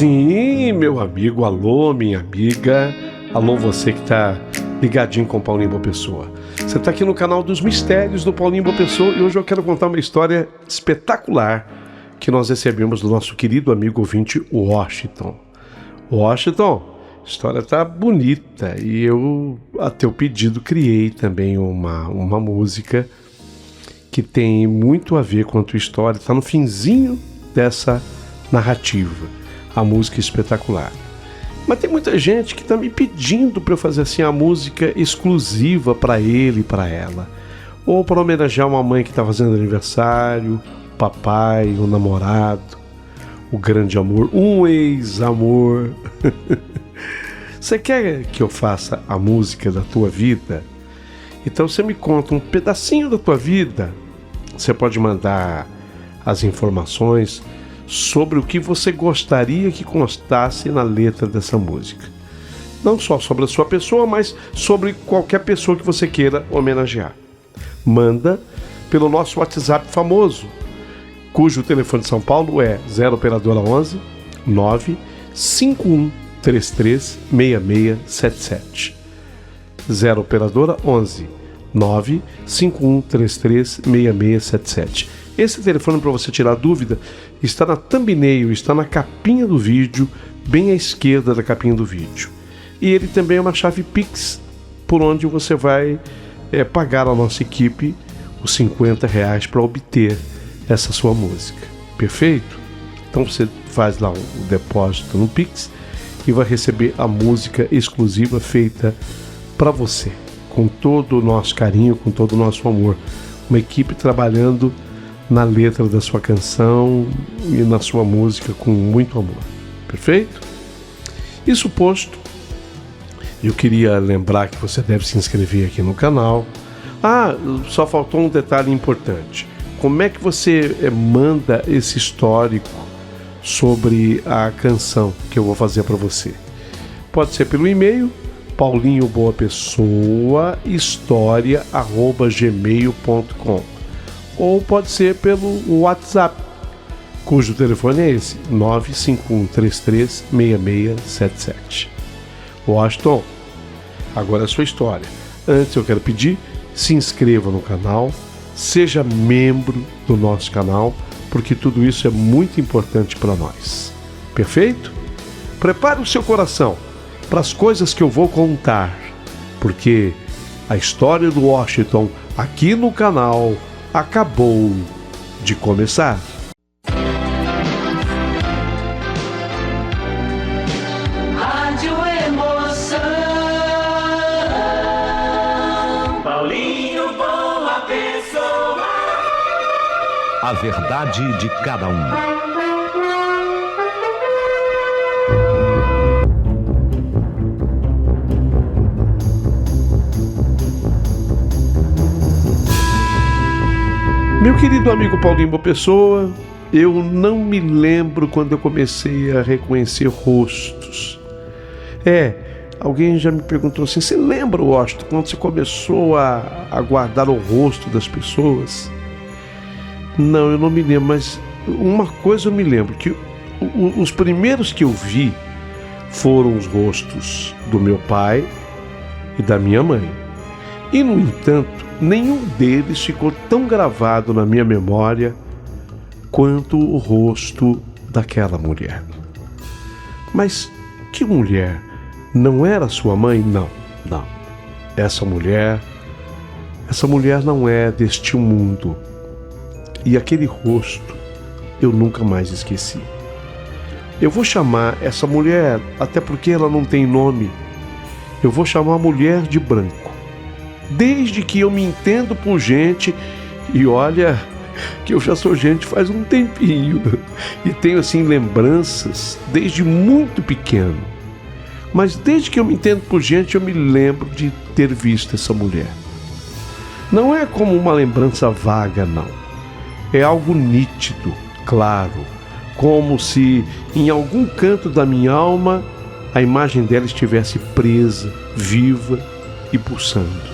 Sim, meu amigo, alô, minha amiga, alô você que tá ligadinho com o Paulinho Boa Pessoa. Você tá aqui no canal dos Mistérios do Paulinho Boa Pessoa e hoje eu quero contar uma história espetacular que nós recebemos do nosso querido amigo ouvinte Washington. Washington, a história tá bonita e eu, a teu pedido, criei também uma música que tem muito a ver com a tua história, tá no finzinho dessa narrativa. A música é espetacular. Mas tem muita gente que está me pedindo para eu fazer assim a música exclusiva para ele e para ela. Ou para homenagear uma mãe que está fazendo aniversário, o papai, o namorado, o grande amor, um ex-amor. Você quer que eu faça a música da tua vida? Então você me conta um pedacinho da tua vida. Você pode mandar as informações sobre o que você gostaria que constasse na letra dessa música. Não só sobre a sua pessoa, mas sobre qualquer pessoa que você queira homenagear. Manda pelo nosso WhatsApp famoso, cujo telefone de São Paulo é 0 operadora 11 95133 6677. 0 operadora 11 95133 6677. Esse telefone para você tirar dúvida está na thumbnail, está na capinha do vídeo, bem à esquerda da capinha do vídeo. E ele também é uma chave Pix, por onde você vai pagar à nossa equipe os R$50 para obter essa sua música. Perfeito? Então você faz lá o depósito no Pix e vai receber a música exclusiva feita para você, com todo o nosso carinho, com todo o nosso amor. Uma equipe trabalhando na letra da sua canção e na sua música com muito amor. Perfeito? Isso posto, eu queria lembrar que você deve se inscrever aqui no canal. Só faltou um detalhe importante. Como é que você manda esse histórico sobre a canção que eu vou fazer para você? Pode ser pelo e-mail paulinhoboapessoahistoria@gmail.com ou pode ser pelo WhatsApp, cujo telefone é esse, 95133 6677. Washington, agora é a sua história. Antes eu quero pedir, se inscreva no canal, seja membro do nosso canal, porque tudo isso é muito importante para nós. Perfeito? Prepare o seu coração para as coisas que eu vou contar, porque a história do Washington aqui no canal acabou de começar. Rádio Emoção, Paulinho Boa Pessoa. A verdade de cada um. Meu querido amigo Paulinho Boa Pessoa, eu não me lembro quando eu comecei a reconhecer rostos. Alguém já me perguntou assim, você lembra, Washington, quando você começou a guardar o rosto das pessoas? Não, eu não me lembro, mas uma coisa eu me lembro, que os primeiros que eu vi foram os rostos do meu pai e da minha mãe. E, no entanto, nenhum deles ficou tão gravado na minha memória quanto o rosto daquela mulher. Mas que mulher? Não era sua mãe? Não. Essa mulher não é deste mundo. E aquele rosto eu nunca mais esqueci. Eu vou chamar essa mulher, até porque ela não tem nome, eu vou chamar Mulher de Branco. Desde que eu me entendo por gente, e olha que eu já sou gente faz um tempinho, e tenho assim lembranças desde muito pequeno. Mas desde que eu me entendo por gente, eu me lembro de ter visto essa mulher. Não é como uma lembrança vaga, não. É algo nítido, claro, como se em algum canto da minha alma a imagem dela estivesse presa, viva e pulsando.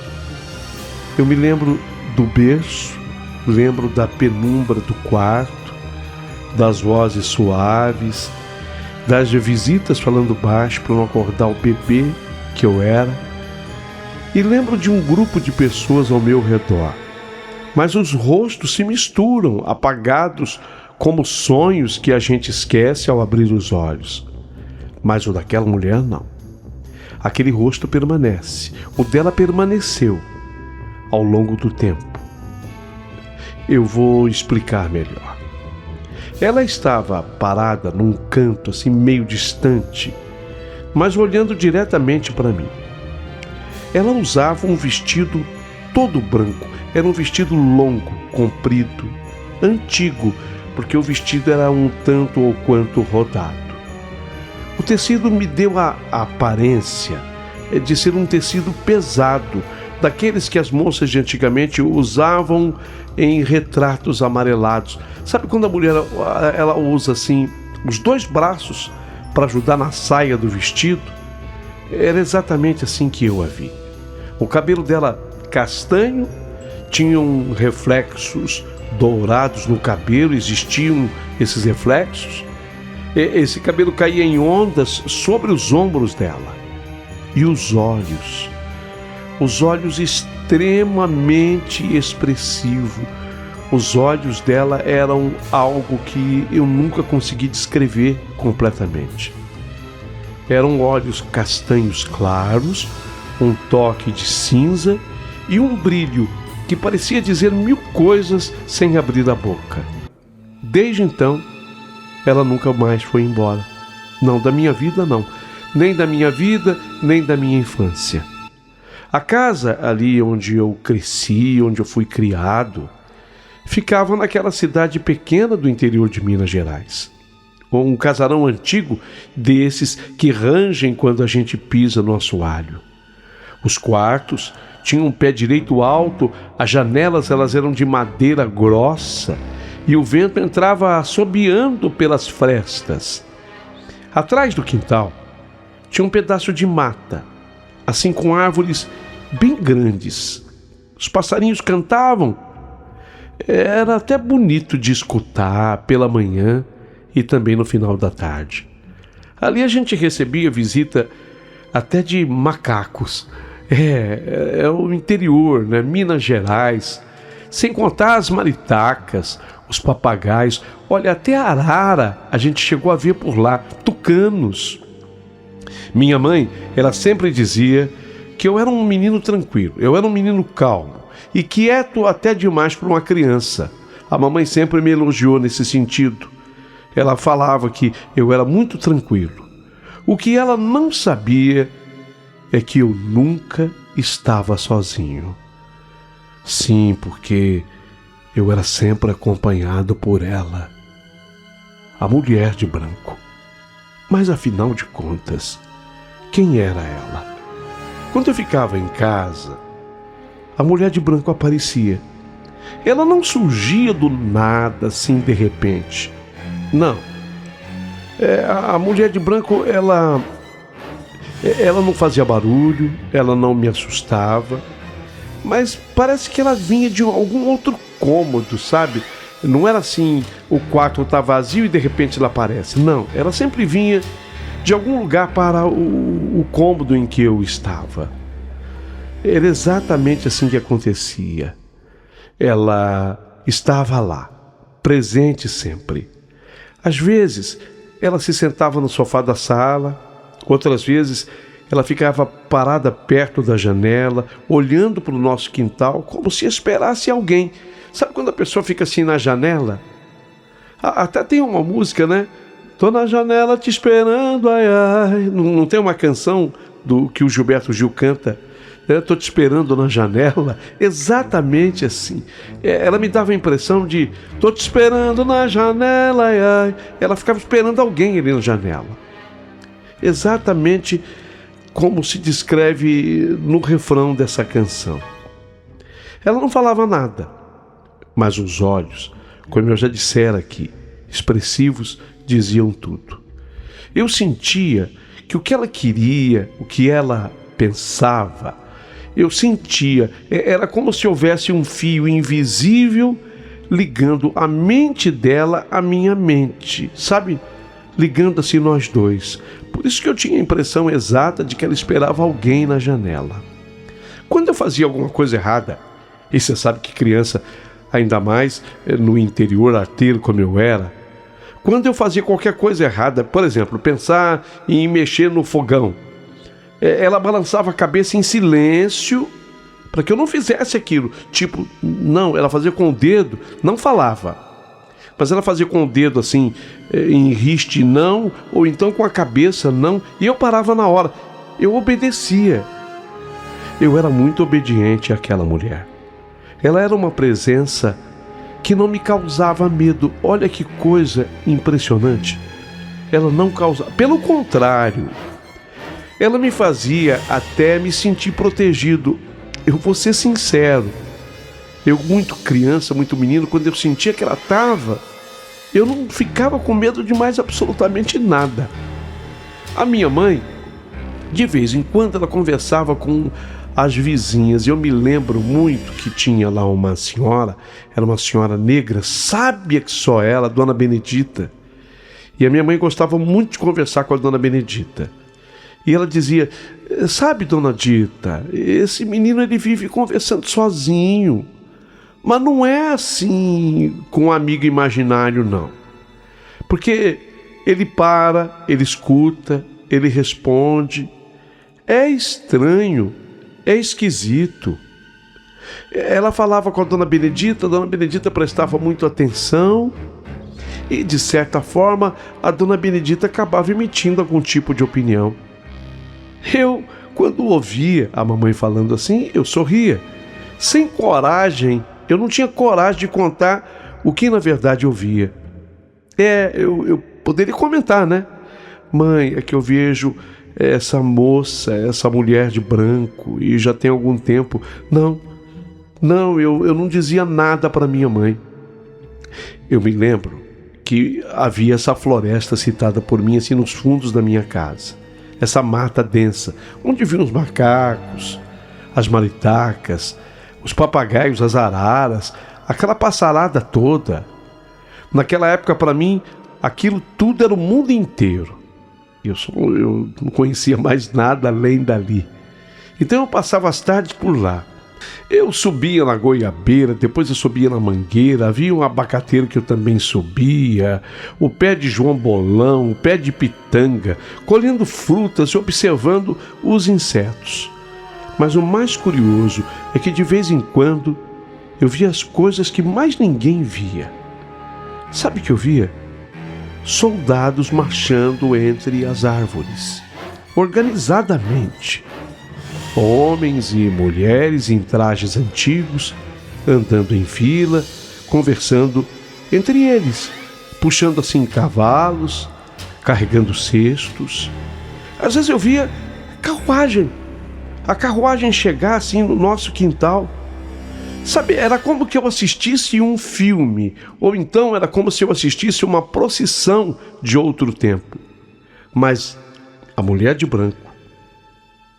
Eu me lembro do berço, lembro da penumbra do quarto, das vozes suaves, das visitas falando baixo para não acordar o bebê que eu era. E lembro de um grupo de pessoas ao meu redor. Mas os rostos se misturam, apagados como sonhos que a gente esquece ao abrir os olhos. Mas o daquela mulher não. Aquele rosto permanece. O dela permaneceu ao longo do tempo. Eu vou explicar melhor. Ela estava parada num canto assim meio distante, mas olhando diretamente para mim. Ela usava um vestido todo branco. Era um vestido longo, comprido, antigo, porque o vestido era um tanto ou quanto rodado. O tecido me deu a aparência de ser um tecido pesado, daqueles que as moças de antigamente usavam em retratos amarelados. Sabe quando a mulher ela usa assim os dois braços para ajudar na saia do vestido? Era exatamente assim que eu a vi. O cabelo dela castanho, tinham reflexos dourados no cabelo, existiam esses reflexos. Esse cabelo caía em ondas sobre os ombros dela. E os olhos extremamente expressivos. Os olhos dela eram algo que eu nunca consegui descrever completamente. Eram olhos castanhos claros, um toque de cinza e um brilho que parecia dizer mil coisas sem abrir a boca. Desde então, ela nunca mais foi embora. Não, da minha vida não. Nem da minha vida, nem da minha infância. A casa ali onde eu cresci, onde eu fui criado, ficava naquela cidade pequena do interior de Minas Gerais. Um casarão antigo desses que rangem quando a gente pisa no assoalho. Os quartos tinham um pé direito alto, as janelas elas eram de madeira grossa e o vento entrava assobiando pelas frestas. Atrás do quintal tinha um pedaço de mata, assim com árvores bem grandes. Os passarinhos cantavam. Era até bonito de escutar pela manhã e também no final da tarde. Ali a gente recebia visita até de macacos. É o interior, né? Minas Gerais. Sem contar as maritacas, os papagaios. Olha, até a arara a gente chegou a ver por lá. Tucanos. Minha mãe, ela sempre dizia que eu era um menino tranquilo, eu era um menino calmo e quieto até demais para uma criança. A mamãe sempre me elogiou nesse sentido. Ela falava que eu era muito tranquilo. O que ela não sabia é que eu nunca estava sozinho. Sim, porque eu era sempre acompanhado por ela, a mulher de branco. Mas afinal de contas, quem era ela? Quando eu ficava em casa, a mulher de branco aparecia. Ela não surgia do nada, assim, de repente. Não. A mulher de branco, ela não fazia barulho, ela não me assustava, mas parece que ela vinha de algum outro cômodo, sabe? Não era assim, o quarto está vazio e de repente ela aparece. Não, ela sempre vinha de algum lugar para o cômodo em que eu estava. Era exatamente assim que acontecia. Ela estava lá, presente sempre. Às vezes, ela se sentava no sofá da sala, outras vezes ela ficava parada perto da janela, olhando para o nosso quintal, como se esperasse alguém. Sabe quando a pessoa fica assim na janela? Até tem uma música, né? Tô na janela te esperando, ai, ai. Não tem uma canção do que o Gilberto Gil canta? Tô te esperando na janela. Exatamente assim. Ela me dava a impressão de tô te esperando na janela, ai, ai. Ela ficava esperando alguém ali na janela. Exatamente como se descreve no refrão dessa canção. Ela não falava nada, mas os olhos, como eu já dissera aqui, expressivos, diziam tudo. Eu sentia que o que ela queria, o que ela pensava, eu sentia, era como se houvesse um fio invisível ligando a mente dela à minha mente, sabe? ligando assim nós dois. Por isso que eu tinha a impressão exata de que ela esperava alguém na janela. Quando eu fazia alguma coisa errada, e você sabe que criança, ainda mais no interior arteiro como eu era, quando eu fazia qualquer coisa errada, por exemplo, pensar em mexer no fogão, ela balançava a cabeça em silêncio para que eu não fizesse aquilo. Tipo, não, ela fazia com o dedo, não falava, mas ela fazia com o dedo assim, em riste não, ou então com a cabeça não, e eu parava na hora. Eu obedecia. Eu era muito obediente àquela mulher. Ela era uma presença que não me causava medo. Olha que coisa impressionante. Ela não causava, pelo contrário, ela me fazia até me sentir protegido. Eu vou ser sincero, eu muito criança, muito menino, quando eu sentia que ela estava, eu não ficava com medo de mais absolutamente nada. A minha mãe, de vez em quando, ela conversava com as vizinhas. Eu me lembro muito que tinha lá uma senhora, era uma senhora negra, sábia que só ela, a Dona Benedita. E a minha mãe gostava muito de conversar com a Dona Benedita. E ela dizia, sabe, Dona Dita, esse menino ele vive conversando sozinho. Mas não é assim com um amigo imaginário, não. Porque ele para, ele escuta, ele responde. É estranho, é esquisito. Ela falava com a Dona Benedita prestava muito atenção. E, de certa forma, a Dona Benedita acabava emitindo algum tipo de opinião. Eu, quando ouvia a mamãe falando assim, eu sorria. Sem coragem, eu não tinha coragem de contar o que na verdade eu via. Eu poderia comentar, né? Mãe, é que eu vejo essa moça, essa mulher de branco, e já tem algum tempo. Não, eu não dizia nada para minha mãe. Eu me lembro que havia essa floresta citada por mim assim nos fundos da minha casa. Essa mata densa, onde vinham os macacos, as maritacas, os papagaios, as araras, aquela passarada toda. Naquela época, para mim, aquilo tudo era o mundo inteiro. Eu não conhecia mais nada além dali. Então eu passava as tardes por lá. Eu subia na goiabeira, depois eu subia na mangueira, havia um abacateiro que eu também subia, o pé de João Bolão, o pé de pitanga, colhendo frutas e observando os insetos. Mas o mais curioso é que de vez em quando eu via as coisas que mais ninguém via. Sabe o que eu via? Soldados marchando entre as árvores, organizadamente. Homens e mulheres em trajes antigos, andando em fila, conversando entre eles, puxando assim cavalos, carregando cestos. Às vezes eu via a carruagem chegar assim no nosso quintal. Sabe, era como que eu assistisse um filme, ou então era como se eu assistisse uma procissão de outro tempo. Mas a mulher de branco,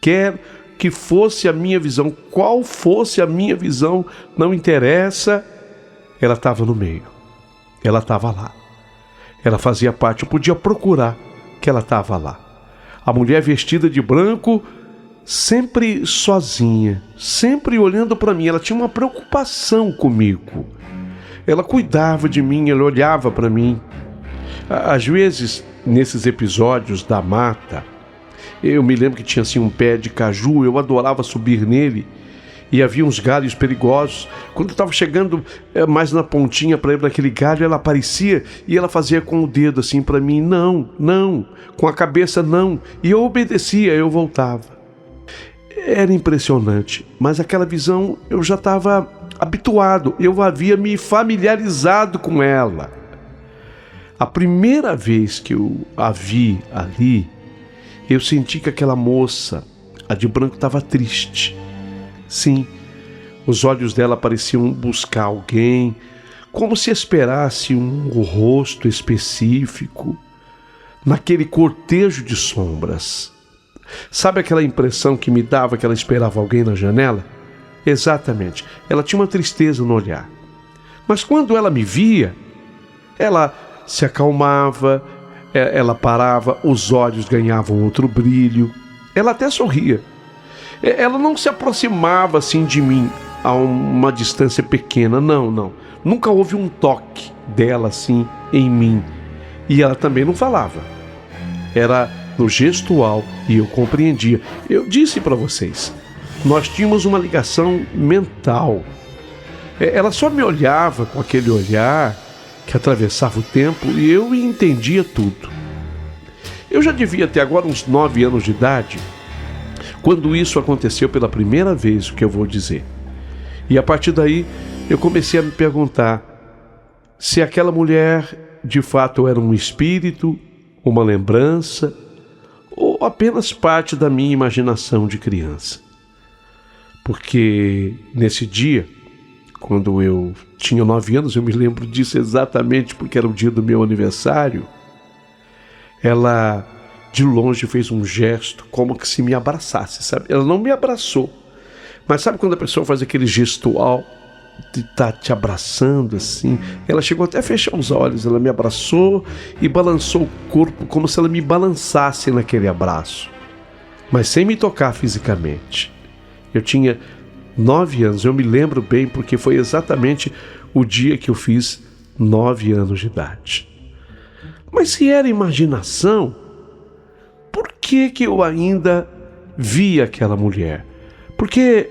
quer que fosse a minha visão, qual fosse a minha visão, não interessa, ela estava no meio, ela estava lá, ela fazia parte, eu podia procurar que ela estava lá. A mulher vestida de branco, sempre sozinha, sempre olhando para mim, ela tinha uma preocupação comigo, ela cuidava de mim, ela olhava para mim. Às vezes, nesses episódios da mata, eu me lembro que tinha assim um pé de caju, eu adorava subir nele, e havia uns galhos perigosos. Quando eu estava chegando mais na pontinha para ir para aquele galho, ela aparecia e ela fazia com o dedo assim para mim, não, com a cabeça não, e eu obedecia, eu voltava. Era impressionante, mas aquela visão eu já estava habituado, eu havia me familiarizado com ela. A primeira vez que eu a vi ali, eu senti que aquela moça, a de branco, estava triste. Sim, os olhos dela pareciam buscar alguém, como se esperasse um rosto específico, naquele cortejo de sombras. Sabe aquela impressão que me dava que ela esperava alguém na janela? Exatamente, ela tinha uma tristeza no olhar. Mas quando ela me via, ela se acalmava, Ela parava, os olhos ganhavam outro brilho. Ela até sorria. Ela não se aproximava assim de mim a uma distância pequena, não. Nunca houve um toque dela assim em mim. E ela também não falava. Era no gestual e eu compreendia. Eu disse para vocês, nós tínhamos uma ligação mental. Ela só me olhava com aquele olhar que atravessava o tempo e eu entendia tudo. Eu já devia ter agora uns 9 anos de idade quando isso aconteceu pela primeira vez, o que eu vou dizer. E a partir daí eu comecei a me perguntar se aquela mulher de fato era um espírito, uma lembrança ou apenas parte da minha imaginação de criança. Porque nesse dia, quando eu tinha 9 anos, eu me lembro disso exatamente porque era o dia do meu aniversário, ela de longe fez um gesto como que se me abraçasse, sabe? Ela não me abraçou, mas sabe quando a pessoa faz aquele gestual de estar te abraçando assim? Ela chegou até a fechar os olhos, ela me abraçou e balançou o corpo como se ela me balançasse naquele abraço, mas sem me tocar fisicamente. Eu tinha 9 anos, eu me lembro bem porque foi exatamente o dia que eu fiz 9 anos de idade. Mas se era imaginação, por que eu ainda vi aquela mulher? Porque,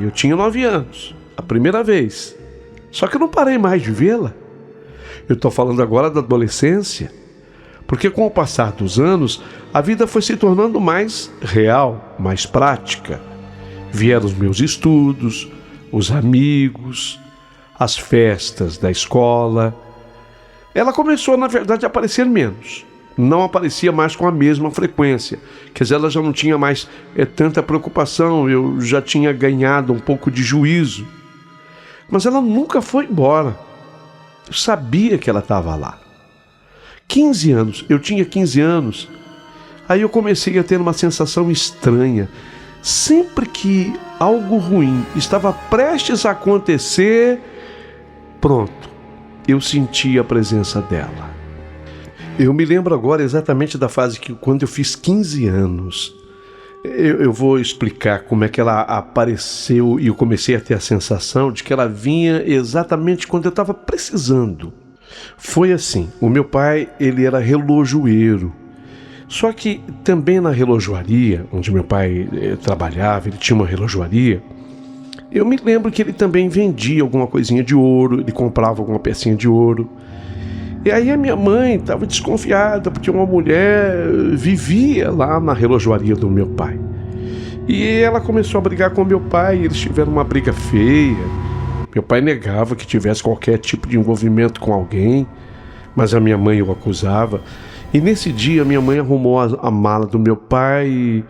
eu tinha 9 anos, a primeira vez, só que eu não parei mais de vê-la. Eu estou falando agora da adolescência, porque com o passar dos anos, a vida foi se tornando mais real, mais prática. Vieram os meus estudos, os amigos, as festas da escola. Ela começou, na verdade, a aparecer menos. Não aparecia mais com a mesma frequência. Quer dizer, ela já não tinha mais tanta preocupação, eu já tinha ganhado um pouco de juízo. Mas ela nunca foi embora. Eu sabia que ela estava lá. 15 anos, eu tinha 15 anos. Aí eu comecei a ter uma sensação estranha. Sempre que algo ruim estava prestes a acontecer, pronto, eu senti a presença dela. Eu me lembro agora exatamente da fase que quando eu fiz 15 anos. Eu vou explicar como é que ela apareceu e eu comecei a ter a sensação de que ela vinha exatamente quando eu estava precisando. Foi assim, o meu pai, ele era relojoeiro. Só que também na relojoaria, onde meu pai trabalhava, ele tinha uma relojoaria, eu me lembro que ele também vendia alguma coisinha de ouro, ele comprava alguma pecinha de ouro. E aí a minha mãe estava desconfiada, porque uma mulher vivia lá na relojoaria do meu pai. E ela começou a brigar com meu pai, eles tiveram uma briga feia. Meu pai negava que tivesse qualquer tipo de envolvimento com alguém, mas a minha mãe o acusava. E nesse dia minha mãe arrumou a mala do meu pai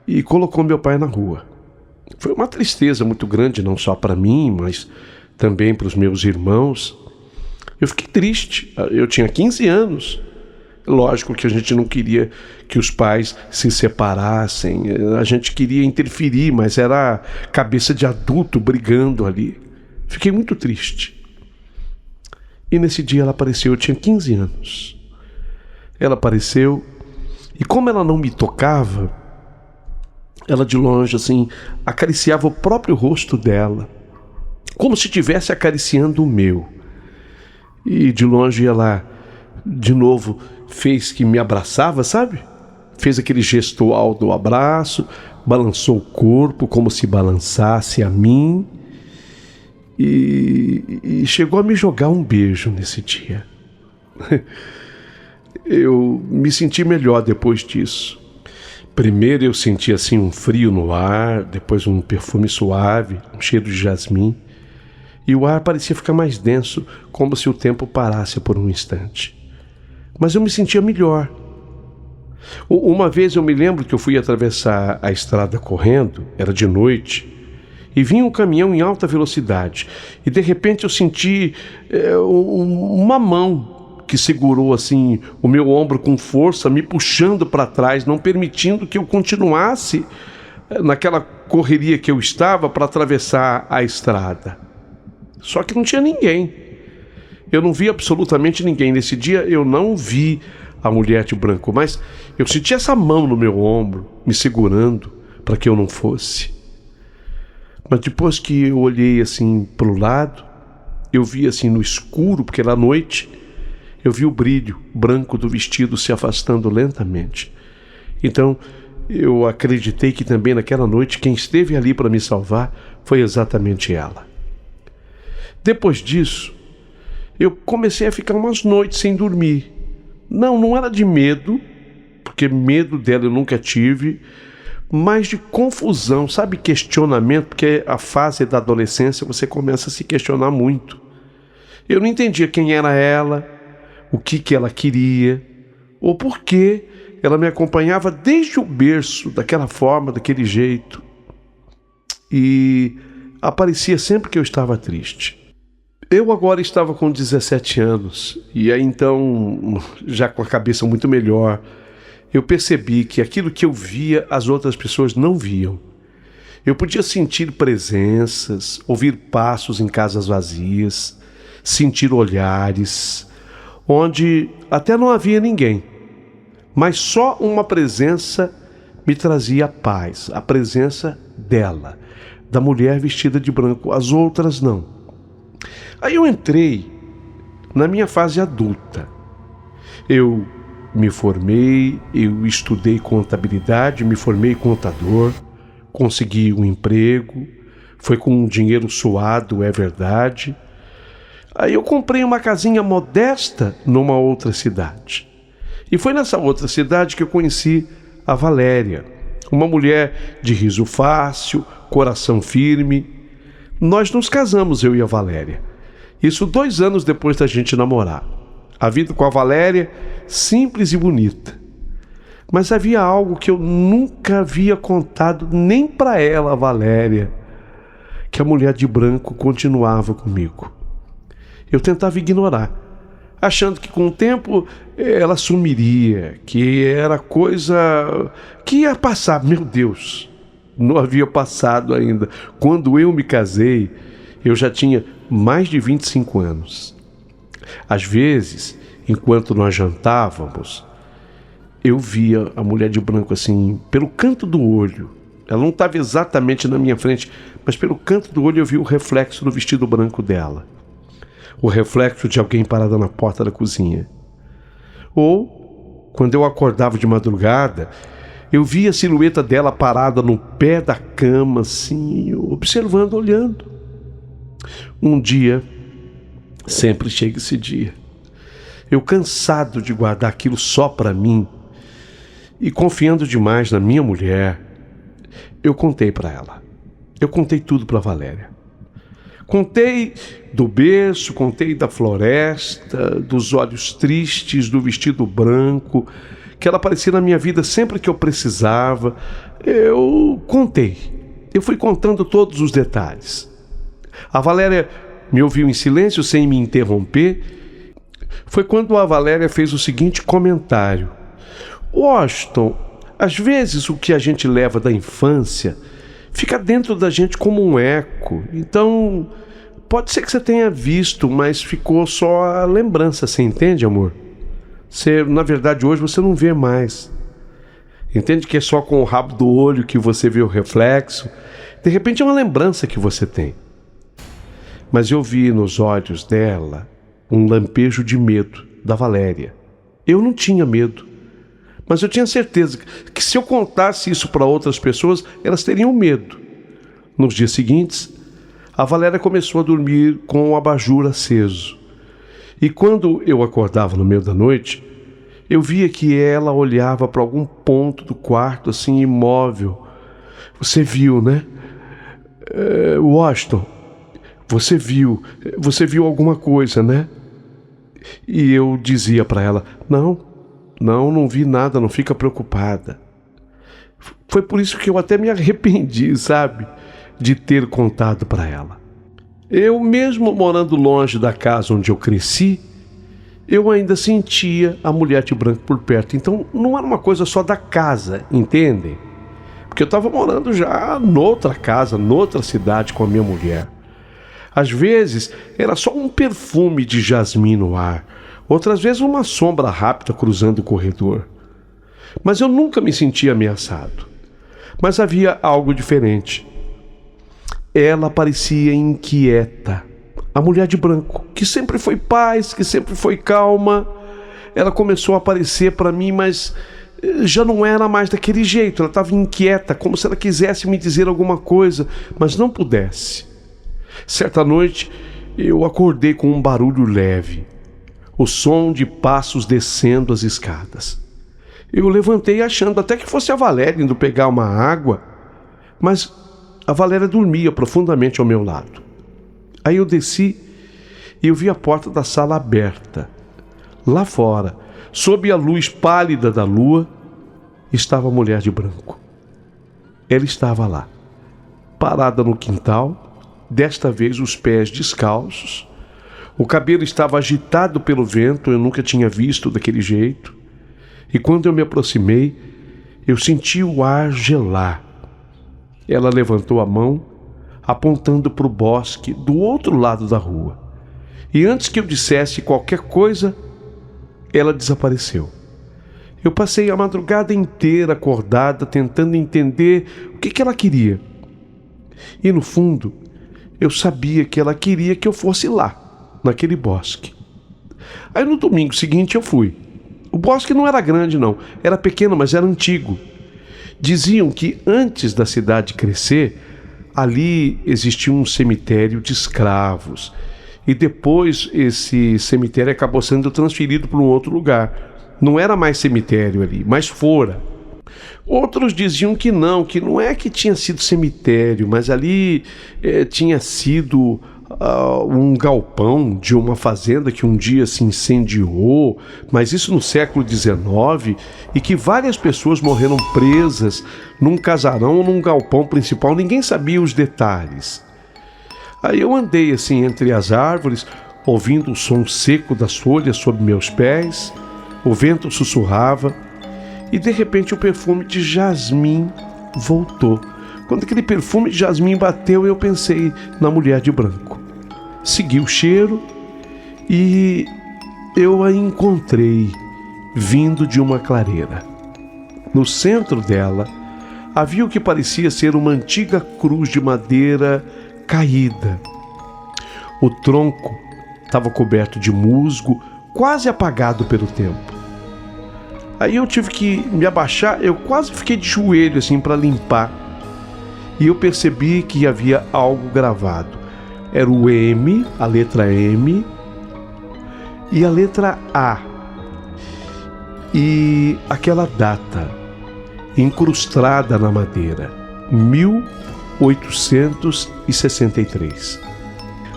e colocou meu pai na rua. Foi uma tristeza muito grande, não só para mim, mas também para os meus irmãos. Eu fiquei triste, eu tinha 15 anos. Lógico que a gente não queria que os pais se separassem, a gente queria interferir, mas era cabeça de adulto brigando ali. Fiquei muito triste. E nesse dia ela apareceu, eu tinha 15 anos. Ela apareceu e como ela não me tocava, ela de longe assim acariciava o próprio rosto dela, como se estivesse acariciando o meu. E de longe ela, de novo, fez que me abraçava, sabe? Fez aquele gestual do abraço, balançou o corpo como se balançasse a mim e chegou a me jogar um beijo nesse dia. Eu me senti melhor depois disso. Primeiro eu senti assim um frio no ar, depois um perfume suave, um cheiro de jasmim. E o ar parecia ficar mais denso, como se o tempo parasse por um instante. Mas eu me sentia melhor. Uma vez eu me lembro que eu fui atravessar a estrada correndo, era de noite, e vinha um caminhão em alta velocidade. E de repente eu senti uma mão que segurou assim o meu ombro com força, me puxando para trás, não permitindo que eu continuasse naquela correria que eu estava para atravessar a estrada. Só que não tinha ninguém. Eu não vi absolutamente ninguém. Nesse dia eu não vi a mulher de branco, mas eu senti essa mão no meu ombro, me segurando para que eu não fosse. Mas depois que eu olhei assim para o lado, eu vi assim no escuro, porque era noite, eu vi o brilho branco do vestido se afastando lentamente. Então eu acreditei que também naquela noite quem esteve ali para me salvar foi exatamente ela. Depois disso, eu comecei a ficar umas noites sem dormir. Não era de medo, porque medo dela eu nunca tive, mas de confusão, sabe, questionamento, porque a fase da adolescência você começa a se questionar muito. Eu não entendia quem era ela, o que ela queria, ou por que ela me acompanhava desde o berço, daquela forma, daquele jeito. E aparecia sempre que eu estava triste. Eu agora estava com 17 anos, e aí então, já com a cabeça muito melhor, eu percebi que aquilo que eu via, as outras pessoas não viam. Eu podia sentir presenças, ouvir passos em casas vazias, sentir olhares, onde até não havia ninguém, mas só uma presença me trazia paz, a presença dela, da mulher vestida de branco, as outras não. Aí eu entrei na minha fase adulta. Eu me formei, eu estudei contabilidade, me formei contador, consegui um emprego, foi com um dinheiro suado, é verdade. Aí eu comprei uma casinha modesta numa outra cidade. E foi nessa outra cidade que eu conheci a Valéria, uma mulher de riso fácil, coração firme. Nós nos casamos, eu e a Valéria. Isso 2 anos depois da gente namorar. A vida com a Valéria, simples e bonita. Mas havia algo que eu nunca havia contado nem para ela, a Valéria, que a mulher de branco continuava comigo. Eu tentava ignorar, achando que com o tempo ela sumiria, que era coisa que ia passar. Meu Deus, não havia passado ainda. Quando eu me casei, eu já tinha mais de 25 anos. Às vezes, enquanto nós jantávamos, eu via a mulher de branco assim, pelo canto do olho. Ela não estava exatamente na minha frente, mas pelo canto do olho eu vi o reflexo do vestido branco dela. O reflexo de alguém parado na porta da cozinha. Ou, quando eu acordava de madrugada, eu via a silhueta dela parada no pé da cama, assim, observando, olhando. Um dia, sempre chega esse dia, eu cansado de guardar aquilo só para mim e confiando demais na minha mulher, eu contei para ela. Eu contei tudo para Valéria. Contei do berço, contei da floresta, dos olhos tristes, do vestido branco, que ela aparecia na minha vida sempre que eu precisava. Eu contei. Eu fui contando todos os detalhes. A Valéria me ouviu em silêncio, sem me interromper. Foi quando a Valéria fez o seguinte comentário: Washington, às vezes o que a gente leva da infância fica dentro da gente como um eco. Então, pode ser que você tenha visto, mas ficou só a lembrança, você entende, amor? Na verdade, hoje você não vê mais. Entende que é só com o rabo do olho que você vê o reflexo? De repente é uma lembrança que você tem. Mas eu vi nos olhos dela um lampejo de medo da Valéria. Eu não tinha medo, mas eu tinha certeza que se eu contasse isso para outras pessoas, elas teriam medo. Nos dias seguintes, a Valéria começou a dormir com o abajur aceso. E quando eu acordava no meio da noite, eu via que ela olhava para algum ponto do quarto, assim, imóvel. Você viu, né? Washington, você viu alguma coisa, né? E eu dizia para ela: não vi nada, não fica preocupada. Foi por isso que eu até me arrependi, sabe, de ter contado para ela. Eu mesmo morando longe da casa onde eu cresci, eu ainda sentia a mulher de branco por perto. Então não era uma coisa só da casa, entendem? Porque eu estava morando já noutra casa, noutra cidade com a minha mulher. Às vezes era só um perfume de jasmim no ar, outras vezes uma sombra rápida cruzando o corredor. Mas eu nunca me sentia ameaçado. Mas havia algo diferente. Ela parecia inquieta. A mulher de branco, que sempre foi paz, que sempre foi calma, ela começou a aparecer para mim, mas já não era mais daquele jeito. Ela estava inquieta, como se ela quisesse me dizer alguma coisa, mas não pudesse. Certa noite, eu acordei com um barulho leve, o som de passos descendo as escadas. Eu levantei achando até que fosse a Valéria indo pegar uma água, mas a Valéria dormia profundamente ao meu lado. Aí eu desci e eu vi a porta da sala aberta. Lá fora, sob a luz pálida da lua, estava a mulher de branco. Ela estava lá, parada no quintal, desta vez os pés descalços. O cabelo estava agitado pelo vento, eu nunca tinha visto daquele jeito. E quando eu me aproximei, eu senti o ar gelar. Ela levantou a mão, apontando para o bosque do outro lado da rua. E antes que eu dissesse qualquer coisa, ela desapareceu. Eu passei a madrugada inteira acordada, tentando entender o que ela queria. E no fundo, eu sabia que ela queria que eu fosse lá, naquele bosque. Aí no domingo seguinte eu fui. O bosque não era grande não, era pequeno, mas era antigo. Diziam que antes da cidade crescer, ali existia um cemitério de escravos. E depois esse cemitério acabou sendo transferido para um outro lugar. Não era mais cemitério ali, mas fora. Outros diziam que não é que tinha sido cemitério, mas ali tinha sido um galpão de uma fazenda que um dia se incendiou, mas isso no século XIX, e que várias pessoas morreram presas num casarão ou num galpão principal, ninguém sabia os detalhes. Aí eu andei assim entre as árvores, ouvindo o som seco das folhas sob meus pés, o vento sussurrava, e de repente o perfume de jasmim voltou. Quando aquele perfume de jasmim bateu, eu pensei na mulher de branco. Segui o cheiro e eu a encontrei vindo de uma clareira. No centro dela havia o que parecia ser uma antiga cruz de madeira caída. O tronco estava coberto de musgo, quase apagado pelo tempo. Aí eu tive que me abaixar, eu quase fiquei de joelho assim para limpar. E eu percebi que havia algo gravado. Era o M, a letra M e a letra A. E aquela data incrustada na madeira, 1863.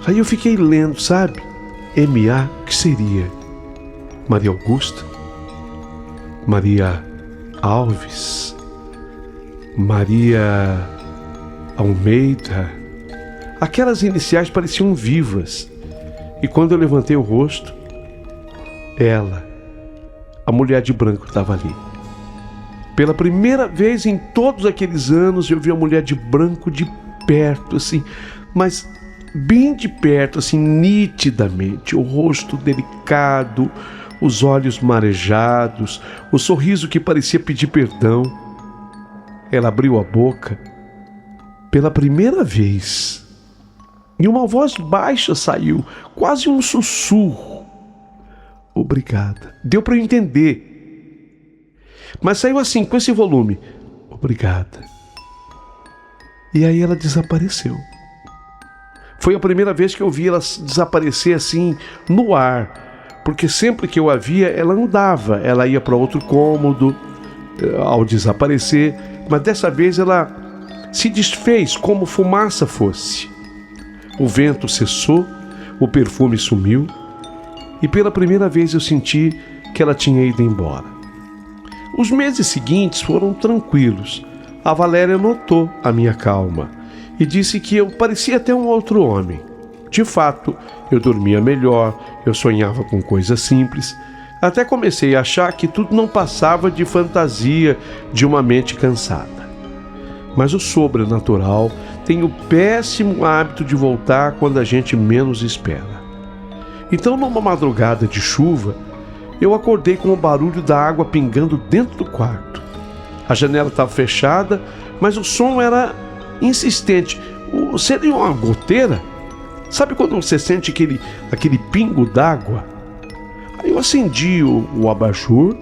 Aí eu fiquei lendo, sabe? M.A., que seria? Maria Augusta? Maria Alves? Maria Almeida? Aquelas iniciais pareciam vivas. E quando eu levantei o rosto, ela, a mulher de branco, estava ali. Pela primeira vez em todos aqueles anos, eu vi a mulher de branco de perto, assim, mas bem de perto, assim, nitidamente. O rosto delicado, os olhos marejados, o sorriso que parecia pedir perdão. Ela abriu a boca pela primeira vez. E uma voz baixa saiu, quase um sussurro. Obrigada. Deu para eu entender. Mas saiu assim, com esse volume. Obrigada. E aí ela desapareceu. Foi a primeira vez que eu vi ela desaparecer assim, no ar. Porque sempre que eu a via, ela andava. Ela ia para outro cômodo ao desaparecer. Mas dessa vez ela se desfez como fumaça fosse. O vento cessou, o perfume sumiu, e pela primeira vez eu senti que ela tinha ido embora. Os meses seguintes foram tranquilos. A Valéria notou a minha calma e disse que eu parecia até um outro homem. De fato, eu dormia melhor, eu sonhava com coisas simples. Até comecei a achar que tudo não passava de fantasia de uma mente cansada. Mas o sobrenatural tem o péssimo hábito de voltar quando a gente menos espera. Então, numa madrugada de chuva, eu acordei com o barulho da água pingando dentro do quarto. A janela estava fechada, mas o som era insistente. Seria uma goteira? Sabe quando você sente aquele pingo d'água? Aí eu acendi o abajur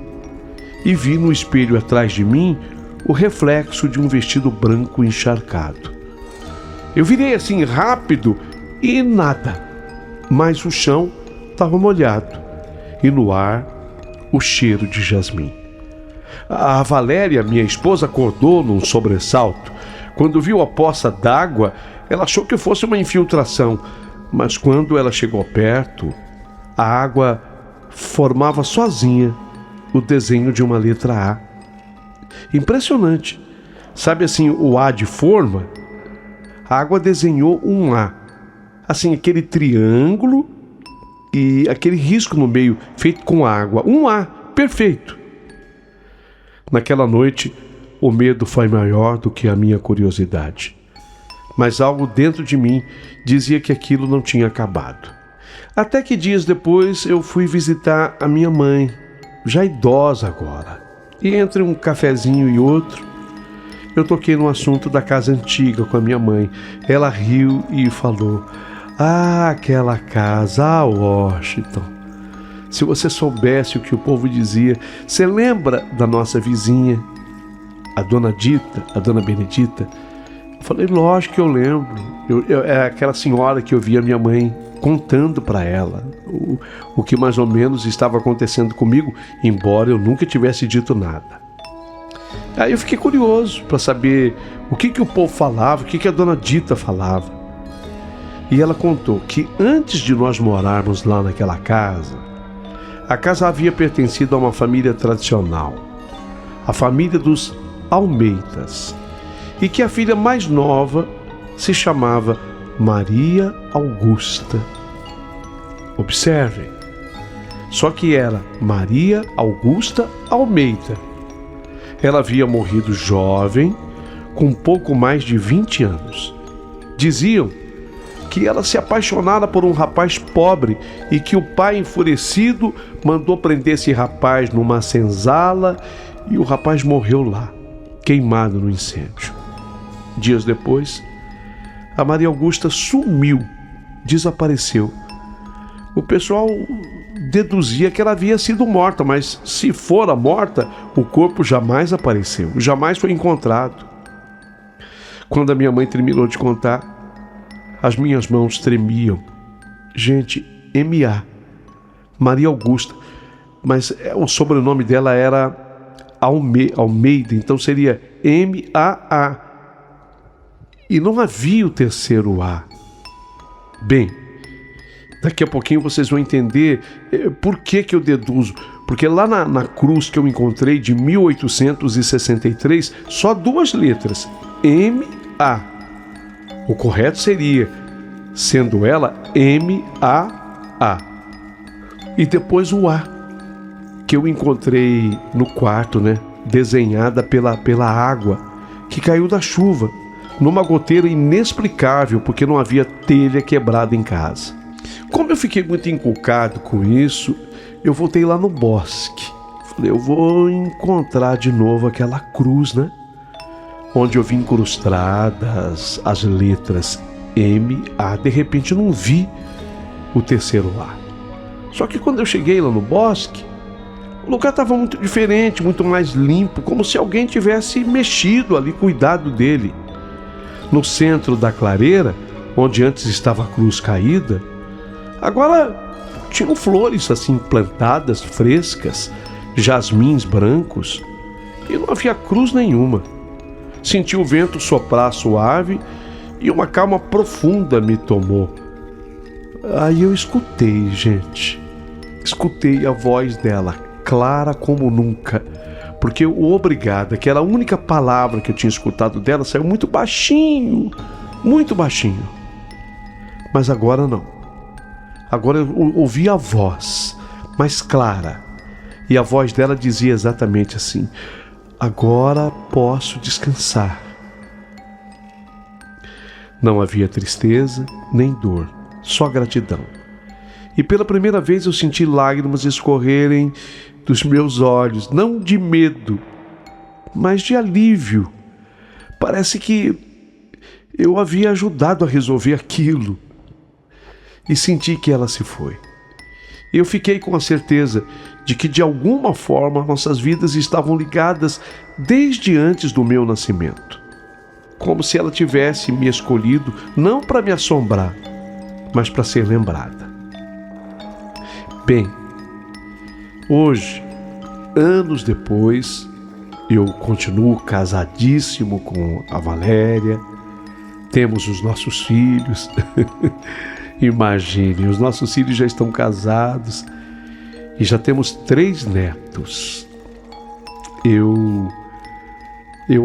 e vi no espelho atrás de mim o reflexo de um vestido branco encharcado. Eu virei assim rápido e nada, mas o chão estava molhado e no ar o cheiro de jasmim. A Valéria, minha esposa, acordou num sobressalto. Quando viu a poça d'água, ela achou que fosse uma infiltração, mas quando ela chegou perto, a água formava sozinha o desenho de uma letra A. Impressionante. Sabe assim, o A de forma? A água desenhou um A. Assim, aquele triângulo e aquele risco no meio, feito com água. Um A, perfeito. Naquela noite, o medo foi maior do que a minha curiosidade. Mas algo dentro de mim dizia que aquilo não tinha acabado. Até que dias depois eu fui visitar a minha mãe, já idosa agora. E entre um cafezinho e outro, eu toquei no assunto da casa antiga com a minha mãe. Ela riu e falou: "Ah, aquela casa, Washington. Se você soubesse o que o povo dizia. Você lembra da nossa vizinha, a dona Dita, a dona Benedita?" Eu falei: "Lógico que eu lembro. É aquela senhora que eu via minha mãe contando para ela o que mais ou menos estava acontecendo comigo, embora eu nunca tivesse dito nada." Aí eu fiquei curioso para saber o que o povo falava, o que a dona Dita falava. E ela contou que antes de nós morarmos lá naquela casa, a casa havia pertencido a uma família tradicional, a família dos Almeidas, e que a filha mais nova se chamava Maria Augusta. Observem, só que era Maria Augusta Almeida. Ela havia morrido jovem, com pouco mais de 20 anos. Diziam que ela se apaixonara por um rapaz pobre e que o pai, enfurecido, mandou prender esse rapaz numa senzala e o rapaz morreu lá, queimado no incêndio. Dias depois, a Maria Augusta sumiu, desapareceu. O pessoal deduzia que ela havia sido morta, mas se fora morta, o corpo jamais apareceu, jamais foi encontrado. Quando a minha mãe terminou de contar, as minhas mãos tremiam. Gente, M.A., Maria Augusta, mas o sobrenome dela era Almeida, então seria M.A.A. E não havia o terceiro A. Bem, daqui a pouquinho vocês vão entender por que eu deduzo. Porque lá na cruz que eu encontrei de 1863, só 2 letras, M.A. O correto seria, sendo ela M.A.A. E depois o A, que eu encontrei no quarto, desenhada pela água que caiu da chuva, numa goteira inexplicável, porque não havia telha quebrada em casa. Como eu fiquei muito encucado com isso, eu voltei lá no bosque. Falei, eu vou encontrar de novo aquela cruz, onde eu vi incrustadas as letras M.A. De repente eu não vi o terceiro A. Só que quando eu cheguei lá no bosque, o lugar estava muito diferente, muito mais limpo, como se alguém tivesse mexido ali, cuidado dele. No centro da clareira, onde antes estava a cruz caída, agora tinham flores assim plantadas, frescas, jasmins brancos, e não havia cruz nenhuma. Senti o vento soprar suave e uma calma profunda me tomou. Aí eu escutei, gente. Escutei a voz dela, clara como nunca, porque o obrigada, que era a única palavra que eu tinha escutado dela, saiu muito baixinho, muito baixinho. Mas agora não. Agora eu ouvi a voz mais clara, e a voz dela dizia exatamente assim: agora posso descansar. Não havia tristeza nem dor, só gratidão. E pela primeira vez eu senti lágrimas escorrerem dos meus olhos, não de medo, mas de alívio. Parece que eu havia ajudado a resolver aquilo. E senti que ela se foi. Eu fiquei com a certeza de que de alguma forma nossas vidas estavam ligadas desde antes do meu nascimento. Como se ela tivesse me escolhido não para me assombrar, mas para ser lembrada. Bem, hoje, anos depois, eu continuo casadíssimo com a Valéria, temos os nossos filhos. Imagine, os nossos filhos já estão casados e já temos 3 netos. Eu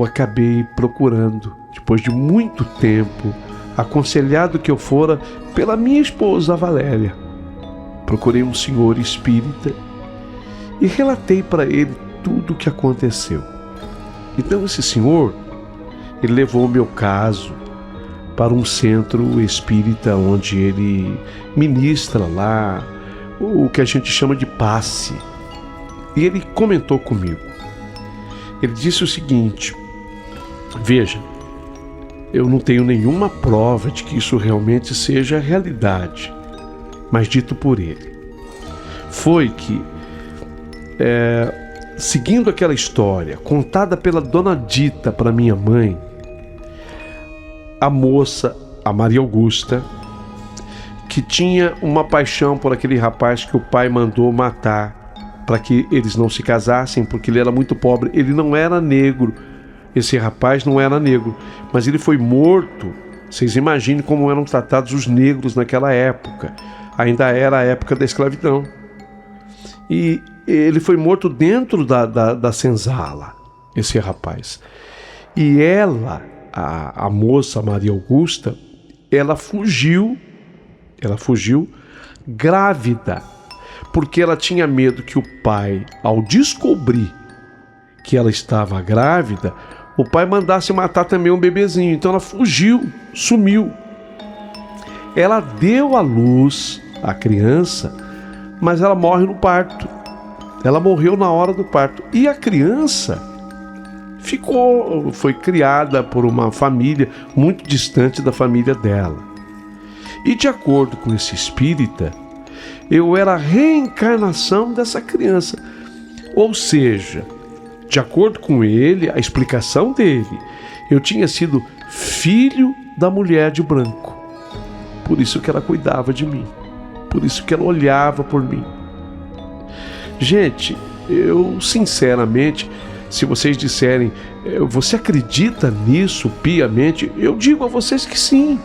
acabei procurando, depois de muito tempo, aconselhado que eu fora pela minha esposa, a Valéria. Procurei um senhor espírita e relatei para ele tudo o que aconteceu. Então esse senhor, ele levou o meu caso para um centro espírita onde ele ministra lá o que a gente chama de passe. E ele comentou comigo. Ele disse o seguinte: veja, eu não tenho nenhuma prova de que isso realmente seja realidade, mas dito por ele, foi que, seguindo aquela história contada pela dona Dita para minha mãe, a moça, a Maria Augusta, que tinha uma paixão por aquele rapaz que o pai mandou matar para que eles não se casassem, porque ele era muito pobre. Ele não era negro, esse rapaz não era negro, mas ele foi morto. Vocês imaginem como eram tratados os negros naquela época. Ainda era a época da escravidão. E ele foi morto dentro da senzala, esse rapaz. E ela, a moça Maria Augusta, ela fugiu grávida, porque ela tinha medo que o pai, ao descobrir que ela estava grávida, o pai mandasse matar também um bebezinho. Então ela fugiu, sumiu. Ela deu à luz a criança, mas ela morre no parto. Ela morreu na hora do parto. E a criança foi criada por uma família muito distante da família dela. E de acordo com esse espírita, eu era a reencarnação dessa criança. Ou seja, de acordo com ele, a explicação dele, eu tinha sido filho da mulher de branco. Por isso que ela cuidava de mim. Por isso que ela olhava por mim. Gente, eu sinceramente, se vocês disserem, você acredita nisso piamente? Eu digo a vocês que sim.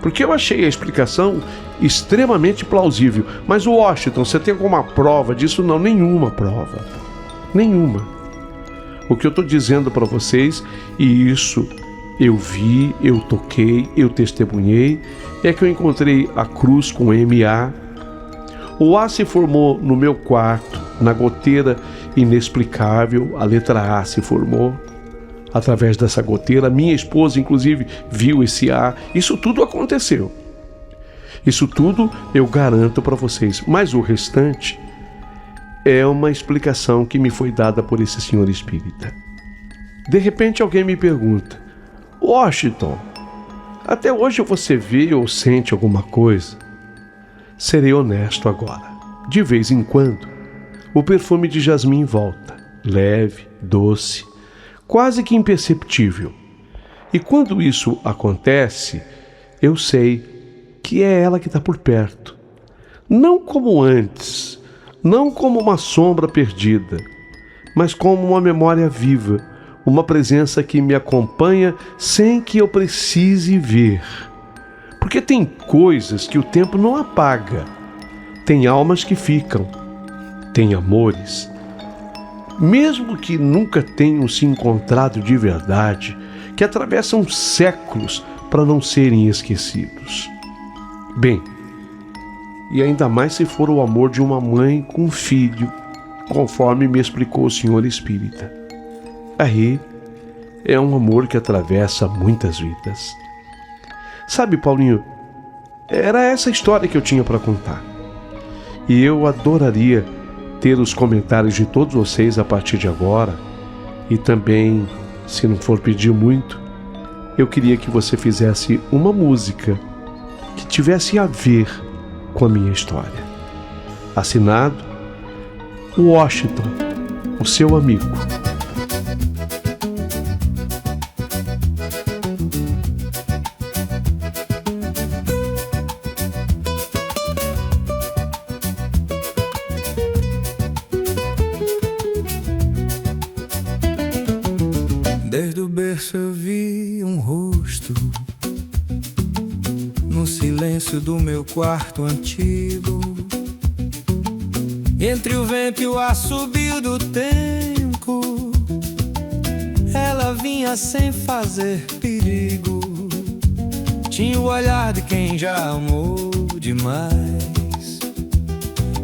Porque eu achei a explicação extremamente plausível. Mas Washington, você tem alguma prova disso? Não, nenhuma prova. Nenhuma. O que eu estou dizendo para vocês, e isso eu vi, eu toquei, eu testemunhei, é que eu encontrei a cruz com MA. O A se formou no meu quarto, na goteira inexplicável, a letra A se formou. Através dessa goteira, minha esposa inclusive viu esse A. Isso tudo aconteceu. Isso tudo eu garanto para vocês. Mas o restante é uma explicação que me foi dada por esse senhor espírita. De repente alguém me pergunta: Washington, até hoje você vê ou sente alguma coisa? Serei honesto agora. De vez em quando, o perfume de jasmim volta, leve, doce, quase que imperceptível. E quando isso acontece, eu sei que é ela que está por perto. Não como antes, não como uma sombra perdida, mas como uma memória viva, uma presença que me acompanha sem que eu precise ver. Porque tem coisas que o tempo não apaga, tem almas que ficam, tem amores, mesmo que nunca tenham se encontrado de verdade, que atravessam séculos para não serem esquecidos. Bem, e ainda mais se for o amor de uma mãe com um filho, conforme me explicou o senhor espírita. Aí é um amor que atravessa muitas vidas. Sabe, Paulinho, era essa história que eu tinha para contar. E eu adoraria ter os comentários de todos vocês a partir de agora. E também, se não for pedir muito, eu queria que você fizesse uma música que tivesse a ver com a minha história. Assinado, Washington, o seu amigo. Desde o berço eu vi um rosto no silêncio do meu quarto antigo. Entre o vento e o assobio do tempo, ela vinha sem fazer perigo. Tinha o olhar de quem já amou demais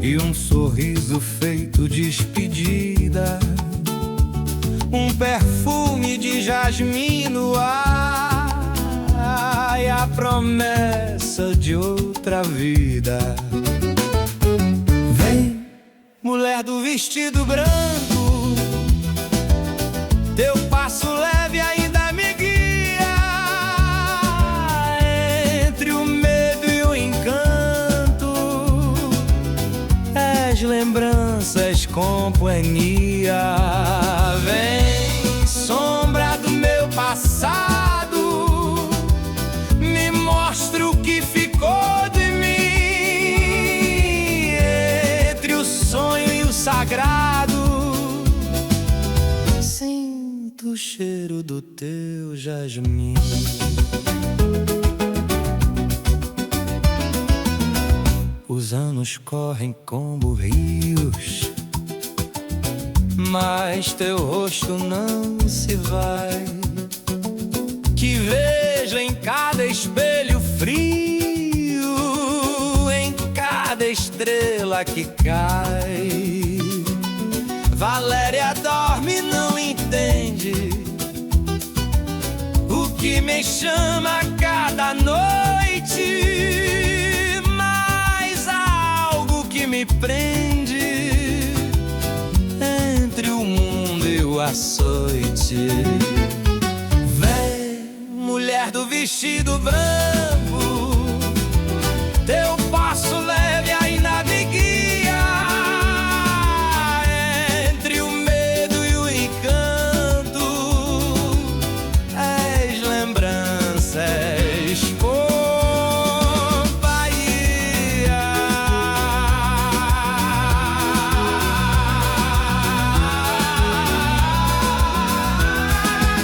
e um sorriso feito despedida. Um perfume de jasmim no ar e a promessa de outra vida. Vem, mulher do vestido branco, teu passo leve ainda me guia. Entre o medo e o encanto, és lembranças, companhia. Vem, sombra do meu passado, me mostra o que ficou de mim. Entre o sonho e o sagrado, sinto o cheiro do teu jasmim. Os anos correm como rios, mas teu rosto não se vai. Que vejo em cada espelho frio, em cada estrela que cai. Valéria dorme e não entende o que me chama a cada noite, mas há algo que me prende entre o mundo e o açoite. Vem, mulher do vestido branco, teu passo leve ainda me guia. Entre o medo e o encanto, és lembranças, companhia.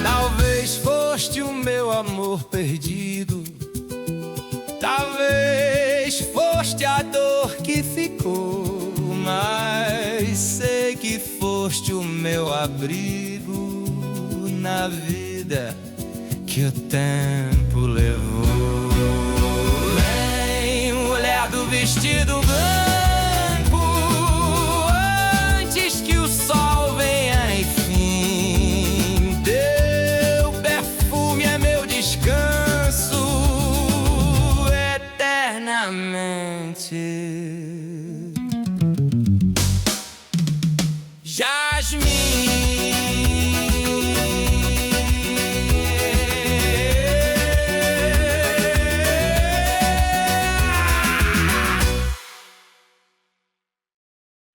Talvez foste o meu amor perdido, talvez foste a dor que ficou, mas sei que foste o meu abrigo na vida que o tempo levou. Vem, mulher do vestido branco,